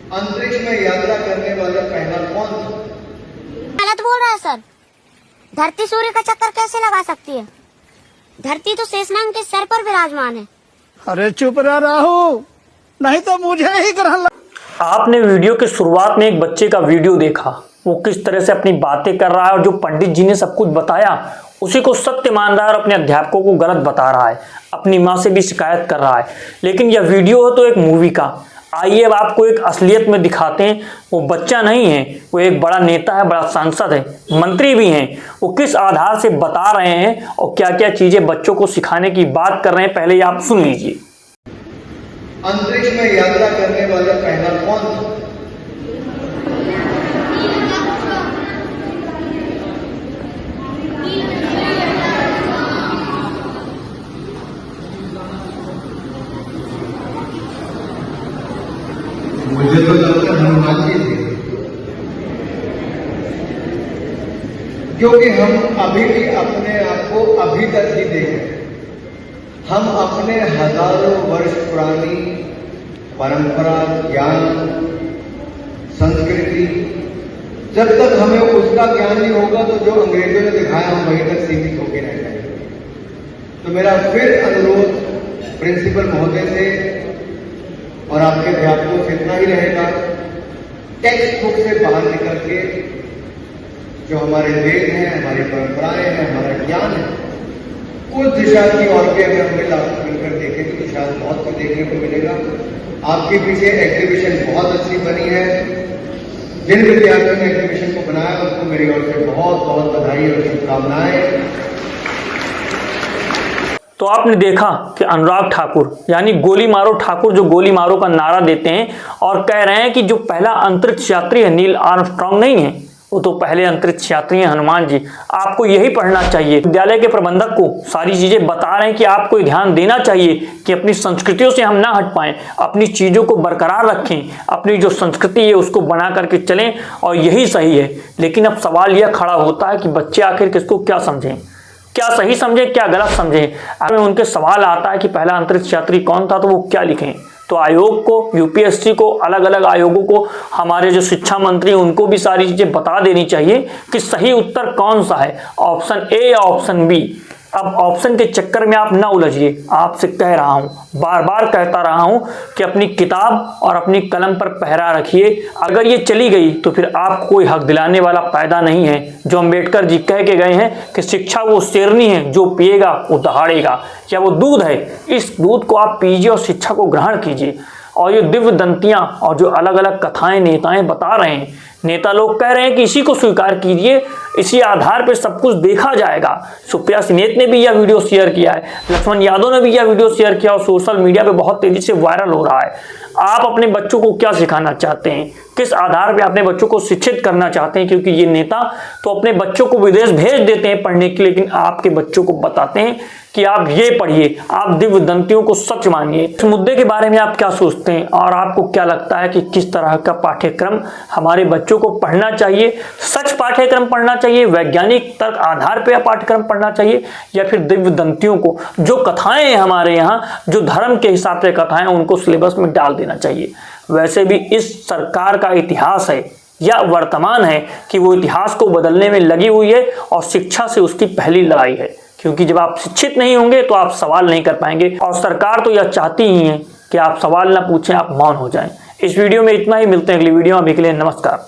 अंतरिक्ष में यात्रा करने वाला पहला कौन था? गलत बोल रहा है सर। धरती सूर्य का चक्कर कैसे लगा सकती है? धरती तो शेषनाग के सर पर विराजमान है। अरे चुप रह राहु, नहीं तो मुझे ही ग्रहण लग... आपने वीडियो के शुरुआत में एक बच्चे का वीडियो देखा, वो किस तरह से अपनी बातें कर रहा है और जो पंडित जी ने सब कुछ बताया उसी को सत्य मान रहा है और अपने अध्यापकों को गलत बता रहा है, अपनी माँ से भी शिकायत कर रहा है। लेकिन यह वीडियो है तो एक मूवी का। आइए अब आपको एक असलियत में दिखाते हैं। वो बच्चा नहीं है, वो एक बड़ा नेता है, बड़ा सांसद है, मंत्री भी हैं। वो किस आधार से बता रहे हैं और क्या क्या चीजें बच्चों को सिखाने की बात कर रहे हैं, पहले आप सुन लीजिए। अंतरिक्ष में यात्रा करने वाला पहला कौन था? मुझे तो लगता है हनुमान जी थे, क्योंकि हम अभी भी अपने आप को अभी तक ही देख रहे हैं। हम अपने हजारों वर्ष पुरानी परंपरा, ज्ञान, संस्कृति, जब तक हमें उसका ज्ञान नहीं होगा तो जो अंग्रेजों ने दिखाया हम वहीं तक सीमित होकर रह जाएंगे। तो मेरा फिर अनुरोध प्रिंसिपल महोदय से और आपके अध्यापकों से इतना ही रहेगा, टेक्स्ट बुक से बाहर निकल के जो हमारे वेद हैं, हमारी परंपराएं हैं, हमारा ज्ञान है, उस दिशा की ओर के अगर हम मिलकर देखें तो शायद बहुत कुछ देखने को मिलेगा। आपके पीछे एग्जीबिशन बहुत अच्छी बनी है। जिन विद्यार्थियों ने एग्जीबिशन को बनाया उनको मेरी ओर से बहुत बहुत बधाई और शुभकामनाएं। तो आपने देखा कि अनुराग ठाकुर यानी गोली मारो ठाकुर जो गोली मारो का नारा देते हैं और कह रहे हैं कि जो पहला अंतरिक्ष यात्री है नील आर्मस्ट्रांग नहीं है, वो तो पहले अंतरिक्ष यात्री हैं हनुमान जी। आपको यही पढ़ना चाहिए। विद्यालय के प्रबंधक को सारी चीजें बता रहे हैं कि आपको ध्यान देना चाहिए कि अपनी संस्कृतियों से हम ना हट पाएं, अपनी चीजों को बरकरार रखें, अपनी जो संस्कृति है उसको बना करके चलें और यही सही है। लेकिन अब सवाल यह खड़ा होता है कि बच्चे आखिर किसको क्या समझें, क्या सही समझे क्या गलत समझे। अगर उनके सवाल आता है कि पहला अंतरिक्ष यात्री कौन था तो वो क्या लिखें। तो आयोग को, यूपीएससी को, अलग अलग आयोगों को, हमारे जो शिक्षा मंत्री उनको भी सारी चीजें बता देनी चाहिए कि सही उत्तर कौन सा है, ऑप्शन ए या ऑप्शन बी। अब ऑप्शन के चक्कर में आप ना उलझिए। आपसे कह रहा हूं, बार बार कहता रहा हूं कि अपनी किताब और अपनी कलम पर पहरा रखिए। अगर ये चली गई तो फिर आपको कोई हक दिलाने वाला पैदा नहीं है। जो अम्बेडकर जी कह के गए हैं कि शिक्षा वो शेरनी है, जो पिएगा वो दहाड़ेगा, या वो दूध है, इस दूध को आप पीजिए और शिक्षा को ग्रहण कीजिए। और ये दिव्य दंतियां और जो अलग अलग कथाएं नेताएं बता रहे हैं, नेता लोग कह रहे हैं कि इसी को स्वीकार कीजिए, इसी आधार पर सब कुछ देखा जाएगा। सुप्रिया सिनेत ने भी यह वीडियो शेयर किया है, लक्ष्मण यादव ने भी यह वीडियो शेयर किया और सोशल मीडिया पे बहुत तेजी से वायरल हो रहा है। आप अपने बच्चों को क्या सिखाना चाहते हैं, किस आधार पे अपने बच्चों को शिक्षित करना चाहते हैं? क्योंकि ये नेता तो अपने बच्चों को विदेश भेज देते हैं पढ़ने के लिए, लेकिन आपके बच्चों को बताते हैं कि आप ये पढ़िए, आप दिव्य दंतियों को सच मानिए। इस मुद्दे के बारे में आप क्या सोचते हैं और आपको क्या लगता है कि किस तरह का पाठ्यक्रम हमारे बच्चों को पढ़ना चाहिए? सच पाठ्यक्रम पढ़ना चाहिए, वैज्ञानिक तर्क आधार पर पाठ्यक्रम पढ़ना चाहिए, या फिर दिव्य दंतियों को, जो कथाएं हैं हमारे यहाँ, जो धर्म के हिसाब से कथाएं, उनको सिलेबस में डाल देना चाहिए? वैसे भी इस सरकार का इतिहास है या वर्तमान है कि वो इतिहास को बदलने में लगी हुई है और शिक्षा से उसकी पहली लड़ाई है। क्योंकि जब आप शिक्षित नहीं होंगे तो आप सवाल नहीं कर पाएंगे, और सरकार तो यह चाहती ही है कि आप सवाल ना पूछें, आप मौन हो जाएं। इस वीडियो में इतना ही, मिलते हैं अगली वीडियो में। अभी के लिए नमस्कार।